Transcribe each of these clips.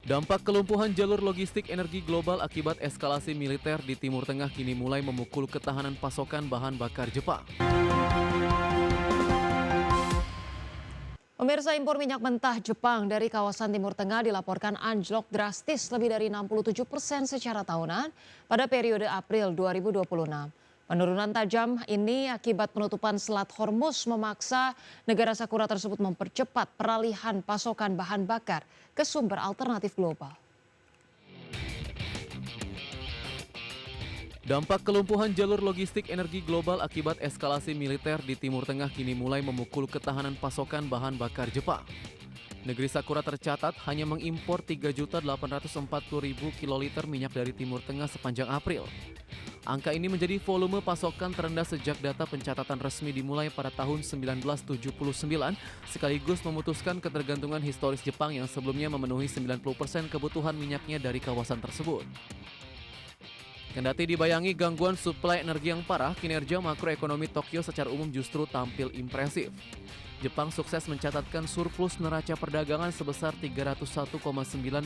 Dampak kelumpuhan jalur logistik energi global akibat eskalasi militer di Timur Tengah kini mulai memukul ketahanan pasokan bahan bakar Jepang. Pemirsa, impor minyak mentah Jepang dari kawasan Timur Tengah dilaporkan anjlok drastis lebih dari 67% secara tahunan pada periode April 2026. Penurunan tajam ini akibat penutupan Selat Hormuz memaksa negara Sakura tersebut mempercepat peralihan pasokan bahan bakar ke sumber alternatif global. Dampak kelumpuhan jalur logistik energi global akibat eskalasi militer di Timur Tengah kini mulai memukul ketahanan pasokan bahan bakar Jepang. Negeri Sakura tercatat hanya mengimpor 3.840.000 kiloliter minyak dari Timur Tengah sepanjang April. Angka ini menjadi volume pasokan terendah sejak data pencatatan resmi dimulai pada tahun 1979, sekaligus memutuskan ketergantungan historis Jepang yang sebelumnya memenuhi 90% kebutuhan minyaknya dari kawasan tersebut. Kendati dibayangi gangguan suplai energi yang parah, kinerja makroekonomi Tokyo secara umum justru tampil impresif. Jepang sukses mencatatkan surplus neraca perdagangan sebesar 301,9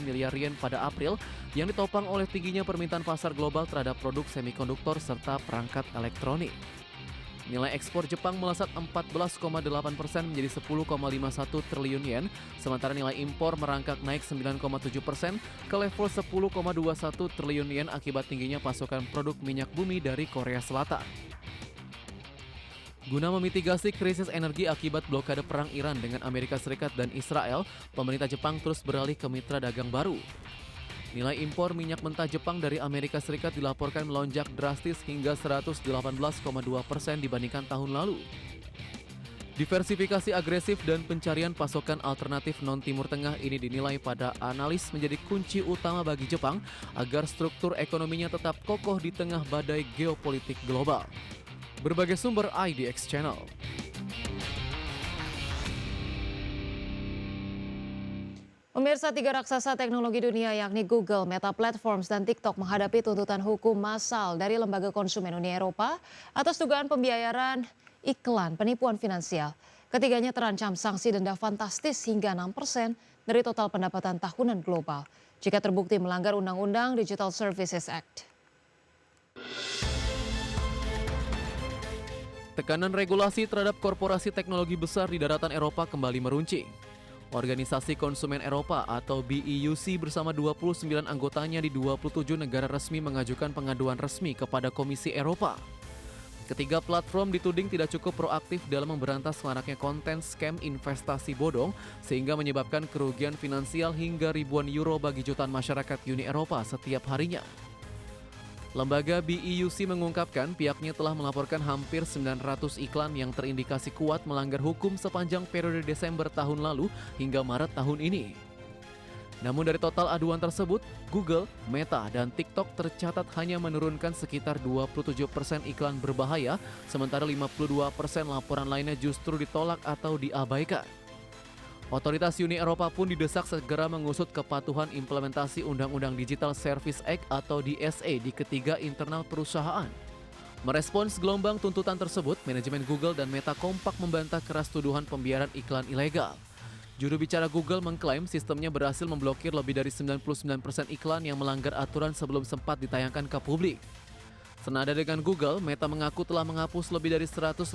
miliar yen pada April yang ditopang oleh tingginya permintaan pasar global terhadap produk semikonduktor serta perangkat elektronik. Nilai ekspor Jepang melesat 14,8% menjadi 10,51 triliun yen, sementara nilai impor merangkak naik 9,7% ke level 10,21 triliun yen akibat tingginya pasokan produk minyak bumi dari Korea Selatan. Guna memitigasi krisis energi akibat blokade perang Iran dengan Amerika Serikat dan Israel, pemerintah Jepang terus beralih ke mitra dagang baru. Nilai impor minyak mentah Jepang dari Amerika Serikat dilaporkan melonjak drastis hingga 118,2% dibandingkan tahun lalu. Diversifikasi agresif dan pencarian pasokan alternatif non-Timur Tengah ini dinilai pada analis menjadi kunci utama bagi Jepang agar struktur ekonominya tetap kokoh di tengah badai geopolitik global. Berbagai sumber IDX Channel. Pemirsa, tiga raksasa teknologi dunia yakni Google, Meta Platforms, dan TikTok menghadapi tuntutan hukum massal dari Lembaga Konsumen Uni Eropa atas dugaan pembiayaran iklan penipuan finansial. Ketiganya terancam sanksi denda fantastis hingga 6% dari total pendapatan tahunan global jika terbukti melanggar Undang-Undang Digital Services Act. Tekanan regulasi terhadap korporasi teknologi besar di daratan Eropa kembali meruncing. Organisasi Konsumen Eropa atau BEUC bersama 29 anggotanya di 27 negara resmi mengajukan pengaduan resmi kepada Komisi Eropa. Ketiga platform dituding tidak cukup proaktif dalam memberantas maraknya konten scam investasi bodong sehingga menyebabkan kerugian finansial hingga ribuan euro bagi jutaan masyarakat Uni Eropa setiap harinya. Lembaga BEUC mengungkapkan pihaknya telah melaporkan hampir 900 iklan yang terindikasi kuat melanggar hukum sepanjang periode Desember tahun lalu hingga Maret tahun ini. Namun dari total aduan tersebut, Google, Meta, dan TikTok tercatat hanya menurunkan sekitar 27% iklan berbahaya, sementara 52% laporan lainnya justru ditolak atau diabaikan. Otoritas Uni Eropa pun didesak segera mengusut kepatuhan implementasi Undang-Undang Digital Service Act atau DSA di ketiga internal perusahaan. Merespons gelombang tuntutan tersebut, manajemen Google dan Meta kompak membantah keras tuduhan pembiaran iklan ilegal. Juru bicara Google mengklaim sistemnya berhasil memblokir lebih dari 99% iklan yang melanggar aturan sebelum sempat ditayangkan ke publik. Senada dengan Google, Meta mengaku telah menghapus lebih dari 159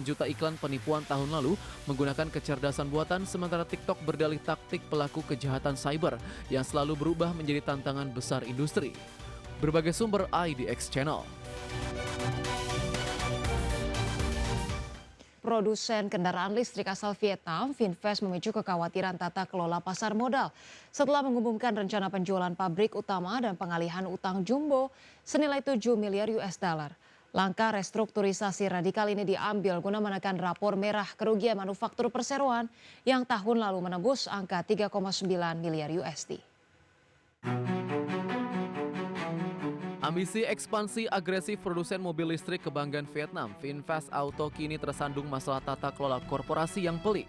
juta iklan penipuan tahun lalu menggunakan kecerdasan buatan, sementara TikTok berdalih taktik pelaku kejahatan cyber yang selalu berubah menjadi tantangan besar industri. Berbagai sumber IDX Channel. Produsen kendaraan listrik asal Vietnam, VinFast, memicu kekhawatiran tata kelola pasar modal setelah mengumumkan rencana penjualan pabrik utama dan pengalihan utang jumbo senilai 7 miliar US dollar. Langkah restrukturisasi radikal ini diambil guna menekan rapor merah kerugian manufaktur perseroan yang tahun lalu menembus angka 3,9 miliar USD. Ambisi ekspansi agresif produsen mobil listrik kebanggaan Vietnam, VinFast Auto, kini tersandung masalah tata kelola korporasi yang pelik.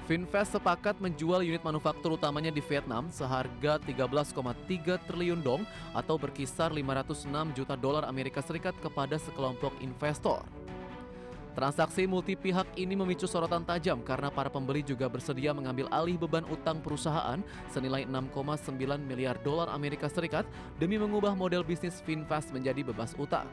VinFast sepakat menjual unit manufaktur utamanya di Vietnam seharga 13,3 triliun dong atau berkisar 506 juta dolar Amerika Serikat kepada sekelompok investor. Transaksi multi pihak ini memicu sorotan tajam karena para pembeli juga bersedia mengambil alih beban utang perusahaan senilai 6,9 miliar dolar Amerika Serikat demi mengubah model bisnis VinFast menjadi bebas utang.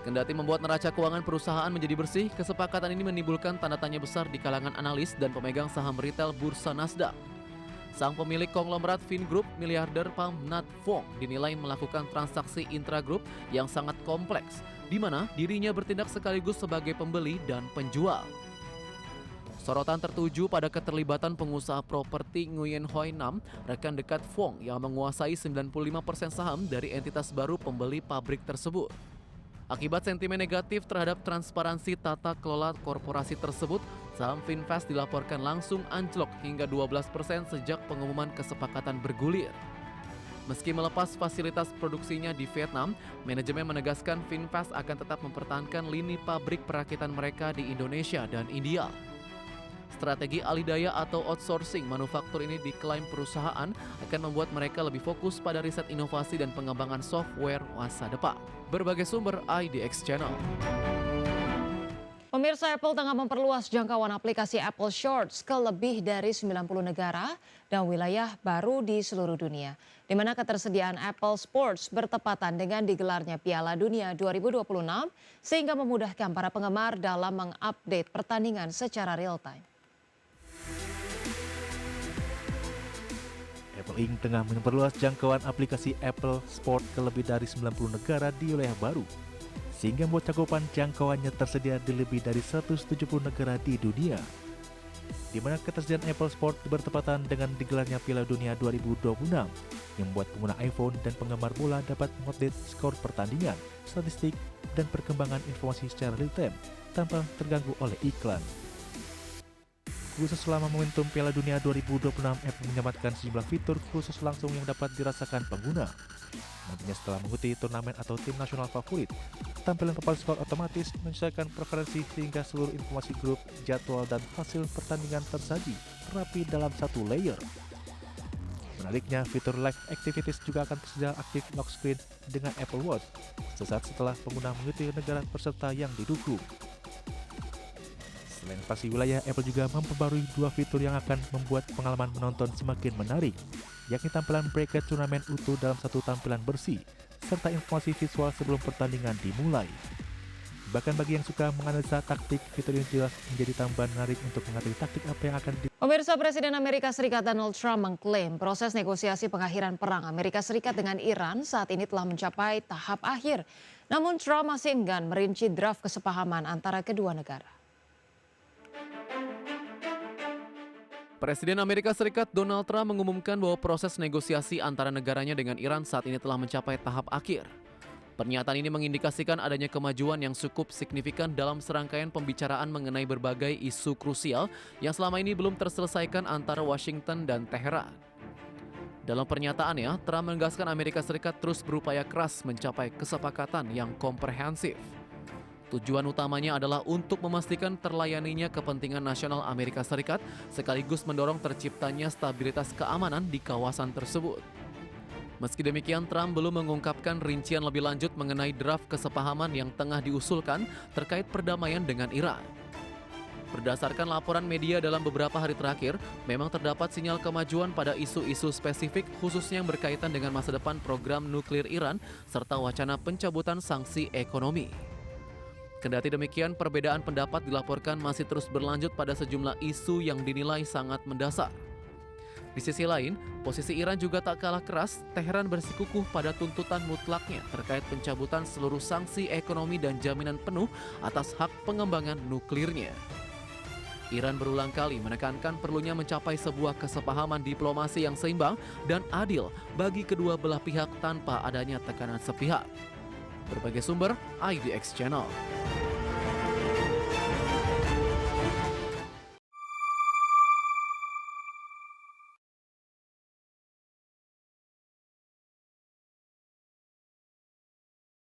Kendati membuat neraca keuangan perusahaan menjadi bersih, kesepakatan ini menimbulkan tanda tanya besar di kalangan analis dan pemegang saham retail bursa Nasdaq. Sang pemilik konglomerat Vingroup, miliarder Pham Nhat Vuong, dinilai melakukan transaksi intragroup yang sangat kompleks, di mana dirinya bertindak sekaligus sebagai pembeli dan penjual. Sorotan tertuju pada keterlibatan pengusaha properti Nguyen Hoi Nam, rekan dekat Vuong yang menguasai 95% saham dari entitas baru pembeli pabrik tersebut. Akibat sentimen negatif terhadap transparansi tata kelola korporasi tersebut, saham VinFast dilaporkan langsung anjlok hingga 12% sejak pengumuman kesepakatan bergulir. Meski melepas fasilitas produksinya di Vietnam, manajemen menegaskan VinFast akan tetap mempertahankan lini pabrik perakitan mereka di Indonesia dan India. Strategi alih daya atau outsourcing manufaktur ini diklaim perusahaan akan membuat mereka lebih fokus pada riset inovasi dan pengembangan software masa depan. Berbagai sumber IDX Channel. Pemirsa, Apple tengah memperluas jangkauan aplikasi Apple Shorts ke lebih dari 90 negara dan wilayah baru di seluruh dunia, di mana ketersediaan Apple Sports bertepatan dengan digelarnya Piala Dunia 2026 sehingga memudahkan para penggemar dalam mengupdate pertandingan secara real-time. Apple Inc. tengah memperluas jangkauan aplikasi Apple Sport ke lebih dari 90 negara di wilayah baru, sehingga membuat cakupan jangkauannya tersedia di lebih dari 170 negara di dunia. Di mana ketersediaan Apple Sport bertepatan dengan digelarnya Piala Dunia 2026, yang membuat pengguna iPhone dan penggemar bola dapat mengupdate skor pertandingan, statistik, dan perkembangan informasi secara real-time tanpa terganggu oleh iklan. Khusus selama momentum Piala Dunia 2026, Apple menyempatkan sejumlah fitur khusus langsung yang dapat dirasakan pengguna. Nantinya setelah mengikuti turnamen atau tim nasional favorit, tampilan papan skor otomatis menyesuaikan preferensi sehingga seluruh informasi grup, jadwal, dan hasil pertandingan tersaji rapi dalam satu layer. Menariknya, fitur Live Activities juga akan tersedia aktif lock screen dengan Apple Watch sesaat setelah pengguna mengikuti negara peserta yang didukung. Selain invasi wilayah, Apple juga memperbarui dua fitur yang akan membuat pengalaman menonton semakin menarik, yakni tampilan bracket turnamen utuh dalam satu tampilan bersih, serta informasi visual sebelum pertandingan dimulai. Bahkan bagi yang suka menganalisa taktik, fitur ini jelas menjadi tambahan menarik untuk mengetahui taktik apa yang akan Pemirsa, Presiden Amerika Serikat Donald Trump mengklaim proses negosiasi pengakhiran perang Amerika Serikat dengan Iran saat ini telah mencapai tahap akhir. Namun Trump masih enggan merinci draft kesepahaman antara kedua negara. Presiden Amerika Serikat Donald Trump mengumumkan bahwa proses negosiasi antara negaranya dengan Iran saat ini telah mencapai tahap akhir. Pernyataan ini mengindikasikan adanya kemajuan yang cukup signifikan dalam serangkaian pembicaraan mengenai berbagai isu krusial yang selama ini belum terselesaikan antara Washington dan Teheran. Dalam pernyataannya, Trump menegaskan Amerika Serikat terus berupaya keras mencapai kesepakatan yang komprehensif. Tujuan utamanya adalah untuk memastikan terlayaninya kepentingan nasional Amerika Serikat sekaligus mendorong terciptanya stabilitas keamanan di kawasan tersebut. Meski demikian, Trump belum mengungkapkan rincian lebih lanjut mengenai draft kesepahaman yang tengah diusulkan terkait perdamaian dengan Iran. Berdasarkan laporan media dalam beberapa hari terakhir, memang terdapat sinyal kemajuan pada isu-isu spesifik khususnya yang berkaitan dengan masa depan program nuklir Iran serta wacana pencabutan sanksi ekonomi. Kendati demikian, perbedaan pendapat dilaporkan masih terus berlanjut pada sejumlah isu yang dinilai sangat mendasar. Di sisi lain, posisi Iran juga tak kalah keras. Teheran bersikukuh pada tuntutan mutlaknya terkait pencabutan seluruh sanksi ekonomi dan jaminan penuh atas hak pengembangan nuklirnya. Iran berulang kali menekankan perlunya mencapai sebuah kesepahaman diplomasi yang seimbang dan adil bagi kedua belah pihak tanpa adanya tekanan sepihak. Berbagai sumber, IDX Channel.